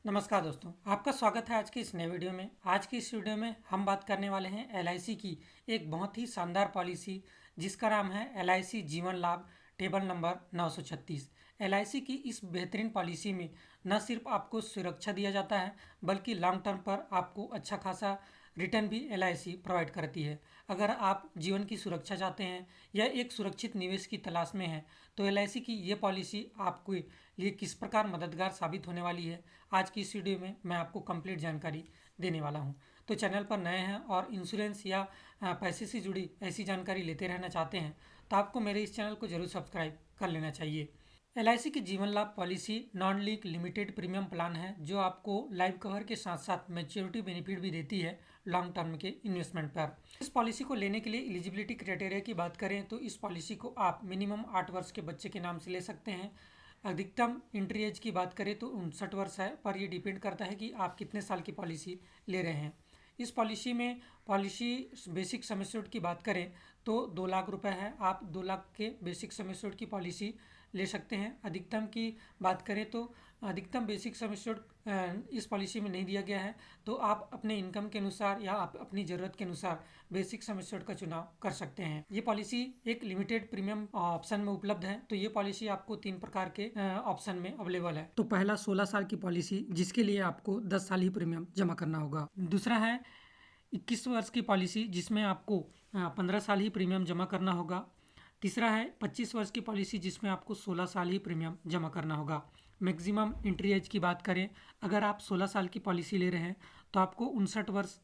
नमस्कार दोस्तों, आपका स्वागत है आज की इस नए वीडियो में। आज की इस वीडियो में हम बात करने वाले हैं एलआईसी की एक बहुत ही शानदार पॉलिसी जिसका नाम है एलआईसी जीवन लाभ टेबल नंबर 936। एलआईसी की इस बेहतरीन पॉलिसी में न सिर्फ आपको सुरक्षा दिया जाता है बल्कि लॉन्ग टर्म पर आपको अच्छा खासा रिटर्न भी एलआईसी प्रोवाइड करती है। अगर आप जीवन की सुरक्षा चाहते हैं या एक सुरक्षित निवेश की तलाश में हैं तो एलआईसी की ये पॉलिसी आपके लिए किस प्रकार मददगार साबित होने वाली है, आज की इस वीडियो में मैं आपको कंप्लीट जानकारी देने वाला हूं। तो चैनल पर नए हैं और इंश्योरेंस या पैसे से जुड़ी ऐसी जानकारी लेते रहना चाहते हैं तो आपको मेरे इस चैनल को जरूर सब्सक्राइब कर लेना चाहिए। एलआईसी की जीवन लाभ policy non link limited premium plan है जो आपको लाइफ कवर के साथ साथ मैच्योरिटी बेनिफिट भी देती है लॉन्ग टर्म के इन्वेस्टमेंट पर। इस पॉलिसी को लेने के लिए एलिजिबिलिटी क्राइटेरिया की बात करें तो इस पॉलिसी को आप मिनिमम 8 वर्ष के बच्चे के नाम से ले सकते हैं। अधिकतम एंट्री एज की बात करें तो 59 वर्ष है, पर ये डिपेंड करता है कि आप कितने साल की पॉलिसी ले रहे हैं। इस पॉलिसी में पॉलिसी बेसिक सम एश्योर्ड की बात करें तो 2 लाख रुपए है। आप 2 लाख के बेसिक सम एश्योर्ड की पॉलिसी ले सकते हैं। अधिकतम की बात करें तो अधिकतम बेसिक सम एश्योर्ड इस पॉलिसी में नहीं दिया गया है, तो आप अपने इनकम के अनुसार या आप अपनी ज़रूरत के अनुसार बेसिक सम एश्योर्ड का चुनाव कर सकते हैं। ये पॉलिसी एक लिमिटेड प्रीमियम ऑप्शन में उपलब्ध है, तो ये पॉलिसी आपको 3 प्रकार के ऑप्शन में अवेलेबल है। तो पहला 16 साल की पॉलिसी जिसके लिए आपको 10 साल ही प्रीमियम जमा करना होगा। दूसरा है 21 वर्ष की पॉलिसी जिसमें आपको 15 साल ही प्रीमियम जमा करना होगा। तीसरा है 25 वर्ष की पॉलिसी जिसमें आपको 16 साल ही प्रीमियम जमा करना होगा। मैक्सिमम एंट्री एज की बात करें, अगर आप 16 साल की पॉलिसी ले रहे हैं तो आपको 59 वर्ष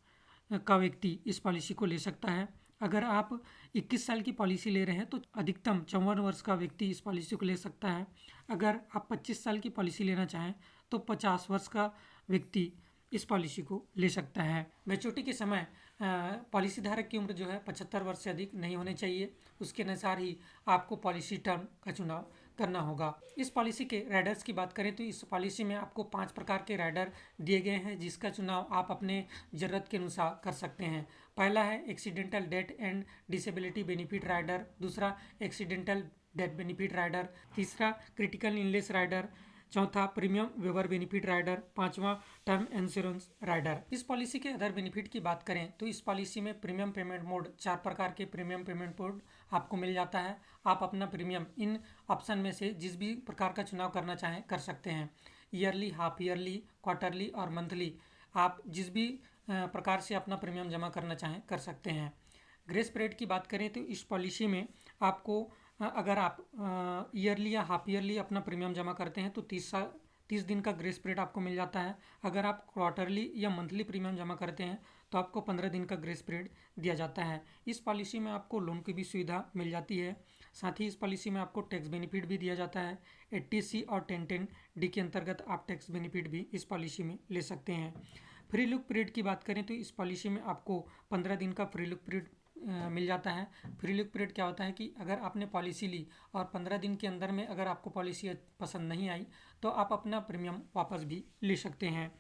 का व्यक्ति इस पॉलिसी को ले सकता है। अगर आप 21 साल की पॉलिसी ले रहे हैं तो अधिकतम 54 वर्ष का व्यक्ति इस पॉलिसी को ले सकता है। अगर आप 25 साल की पॉलिसी लेना चाहें तो 50 वर्ष का व्यक्ति इस पॉलिसी को ले सकता है। मैच्योरिटी के समय पॉलिसी धारक की उम्र जो है 75 वर्ष से अधिक नहीं होनी चाहिए। उसके अनुसार ही आपको पॉलिसी टर्म का चुनाव करना होगा। इस पॉलिसी के राइडर्स की बात करें तो इस पॉलिसी में आपको 5 प्रकार के राइडर दिए गए हैं जिसका चुनाव आप अपने ज़रूरत के अनुसार कर सकते हैं। पहला है accidental death and disability benefit rider, दूसरा एक्सीडेंटल डेथ बेनिफिट राइडर, तीसरा क्रिटिकल इलनेस राइडर, चौथा प्रीमियम वेवर बेनिफिट राइडर, पांचवा टर्म इंश्योरेंस राइडर। इस पॉलिसी के अदर बेनिफिट की बात करें तो इस पॉलिसी में प्रीमियम पेमेंट मोड 4 प्रकार के प्रीमियम पेमेंट मोड आपको मिल जाता है। आप अपना प्रीमियम इन ऑप्शन में से जिस भी प्रकार का चुनाव करना चाहें कर सकते हैं। ईयरली, हाफ ईयरली, क्वार्टरली और मंथली, आप जिस भी प्रकार से अपना प्रीमियम जमा करना चाहें कर सकते हैं। ग्रेस पीरियड की बात करें तो इस पॉलिसी में आपको अगर आप ईयरली या हाफ ईयरली अपना प्रीमियम जमा करते हैं तो 30 दिन का ग्रेस पीरियड आपको मिल जाता है। अगर आप क्वार्टरली या मंथली प्रीमियम जमा करते हैं तो आपको 15 दिन का ग्रेस पीरियड दिया जाता है। इस पॉलिसी में आपको लोन की भी सुविधा मिल जाती है। साथ ही इस पॉलिसी में आपको टैक्स बेनिफिट भी दिया जाता है। 80C और 1010D के अंतर्गत आप टैक्स बेनिफिट भी इस पॉलिसी में ले सकते हैं। फ्री लुक पीरियड की बात करें तो इस पॉलिसी में आपको 15 दिन का फ्री लुक पीरियड मिल जाता है। फ्री लुक पीरियड क्या होता है कि अगर आपने पॉलिसी ली और 15 दिन के अंदर में अगर आपको पॉलिसी पसंद नहीं आई तो आप अपना प्रीमियम वापस भी ले सकते हैं।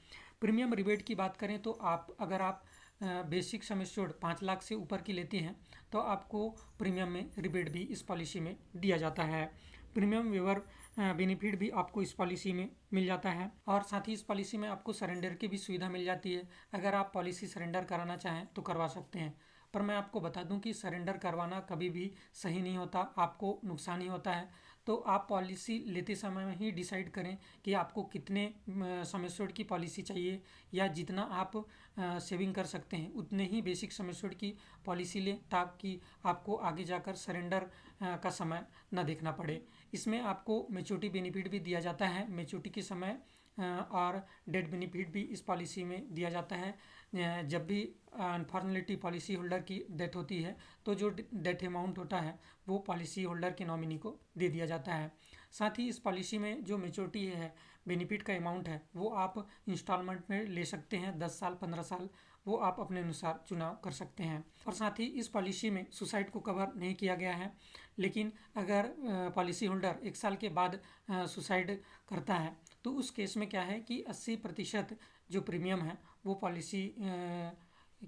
प्रीमियम रिबेट की बात करें तो अगर आप बेसिक सम एश्योर्ड 5 लाख से ऊपर की लेती हैं तो आपको प्रीमियम में रिबेट भी इस पॉलिसी में दिया जाता है। प्रीमियम वेवर बेनिफिट भी आपको इस पॉलिसी में मिल जाता है और साथ ही इस पॉलिसी में आपको सरेंडर की भी सुविधा मिल जाती है। अगर आप पॉलिसी सरेंडर कराना चाहें तो करवा सकते हैं, पर मैं आपको बता दूं कि सरेंडर करवाना कभी भी सही नहीं होता, आपको नुकसान ही होता है। तो आप पॉलिसी लेते समय में ही डिसाइड करें कि आपको कितने सम एश्योर्ड की पॉलिसी चाहिए, या जितना आप सेविंग कर सकते हैं उतने ही बेसिक सम एश्योर्ड की पॉलिसी लें ताकि आपको आगे जाकर सरेंडर का समय न देखना पड़े। इसमें आपको मैच्योरिटी बेनिफिट भी दिया जाता है। मैच्योरिटी के समय और डेथ बेनिफिट भी इस पॉलिसी में दिया जाता है। जब भी अनफॉर्चुनेटली पॉलिसी होल्डर की डेथ होती है तो जो डेथ अमाउंट होता है वो पॉलिसी होल्डर के नॉमिनी को दे दिया जाता है। साथ ही इस पॉलिसी में जो मैच्योरिटी है बेनिफिट का अमाउंट है वो आप इंस्टॉलमेंट में ले सकते हैं। 10 साल, 15 साल, वो आप अपने अनुसार चुनाव कर सकते हैं। और साथ ही इस पॉलिसी में सुसाइड को कवर नहीं किया गया है, लेकिन अगर पॉलिसी होल्डर 1 साल के बाद सुसाइड करता है तो उस केस में क्या है कि 80% जो प्रीमियम है वो पॉलिसी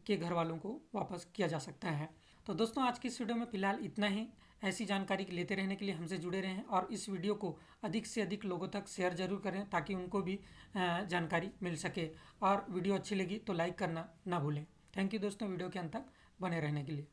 के घर वालों को वापस किया जा सकता है। तो दोस्तों आज की इस वीडियो में फ़िलहाल इतना ही। ऐसी जानकारी लेते रहने के लिए हमसे जुड़े रहें और इस वीडियो को अधिक से अधिक लोगों तक शेयर जरूर करें ताकि उनको भी जानकारी मिल सके। और वीडियो अच्छी लगी तो लाइक करना ना भूलें। थैंक यू दोस्तों, वीडियो के अंत तक बने रहने के लिए।